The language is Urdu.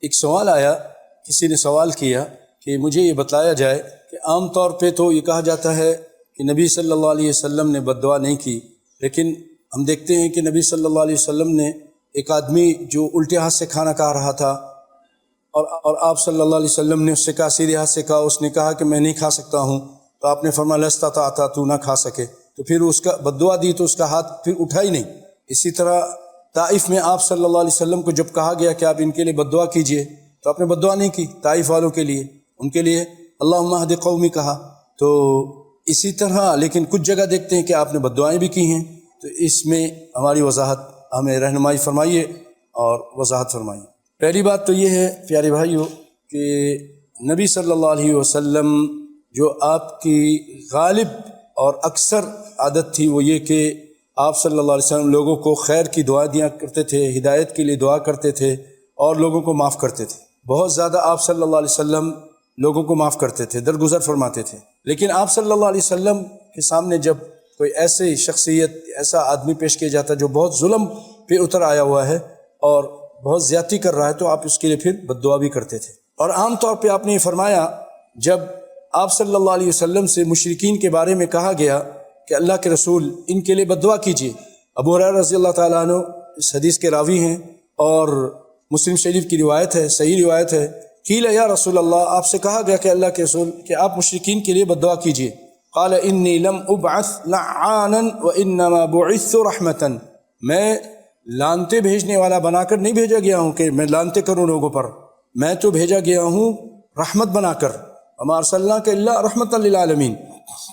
ایک سوال آیا، کسی نے سوال کیا کہ مجھے یہ بتلایا جائے کہ عام طور پہ تو یہ کہا جاتا ہے کہ نبی صلی اللہ علیہ وسلم نے بد دعا نہیں کی، لیکن ہم دیکھتے ہیں کہ نبی صلی اللہ علیہ وسلم نے ایک آدمی جو الٹے ہاتھ سے کھانا کھا رہا تھا اور آپ صلی اللہ علیہ وسلم نے اس سے کہا، سیدھے ہاتھ سے کہا، اس نے کہا کہ میں نہیں کھا سکتا ہوں، تو آپ نے فرمایا لستا طاعتا، تو نہ کھا سکے، تو پھر اس کا بد دعا دی تو اس کا ہاتھ پھر اٹھا ہی نہیں۔ اسی طرح طائف میں آپ صلی اللہ علیہ وسلم کو جب کہا گیا کہ آپ ان کے لیے بد دعا کیجئے تو آپ نے بد دعا نہیں کی، طائف والوں کے لیے، ان کے لیے اللہم اہد قومی کہا۔ تو اسی طرح لیکن کچھ جگہ دیکھتے ہیں کہ آپ نے بد دعائیں بھی کی ہیں، تو اس میں ہماری وضاحت ہمیں رہنمائی فرمائیے اور وضاحت فرمائیے۔ پہلی بات تو یہ ہے پیارے بھائیو کہ نبی صلی اللہ علیہ وسلم جو آپ کی غالب اور اکثر عادت تھی وہ یہ کہ آپ صلی اللہ علیہ وسلم لوگوں کو خیر کی دعا دیا کرتے تھے، ہدایت کے لیے دعا کرتے تھے اور لوگوں کو معاف کرتے تھے۔ بہت زیادہ آپ صلی اللہ علیہ وسلم لوگوں کو معاف کرتے تھے، درگزر فرماتے تھے۔ لیکن آپ صلی اللہ علیہ وسلم کے سامنے جب کوئی ایسی شخصیت، ایسا آدمی پیش کیا جاتا جو بہت ظلم پہ اتر آیا ہوا ہے اور بہت زیادتی کر رہا ہے، تو آپ اس کے لیے پھر بد دعا بھی کرتے تھے۔ اور عام طور پہ آپ نے یہ فرمایا، جب آپ صلی اللہ علیہ وسلم سے مشرکین کے بارے میں کہا گیا کہ اللہ کے رسول ان کے لیے بد دعا کیجیے، ابو ہریرہ رضی اللہ تعالیٰ عنہ اس حدیث کے راوی ہیں اور مسلم شریف کی روایت ہے، صحیح روایت ہے، قیل یا رسول اللہ، آپ سے کہا گیا کہ اللہ کے رسول کہ آپ مشرکین کے لیے بد دعا کیجیے، قال انی لم ابعث لعانا وانما بعثت رحمتا، میں لانتے بھیجنے والا بنا کر نہیں بھیجا گیا ہوں کہ میں لانتے کروں لوگوں پر، میں تو بھیجا گیا ہوں رحمت بنا کر، وما ارسلناک الا رحمتا للعالمین،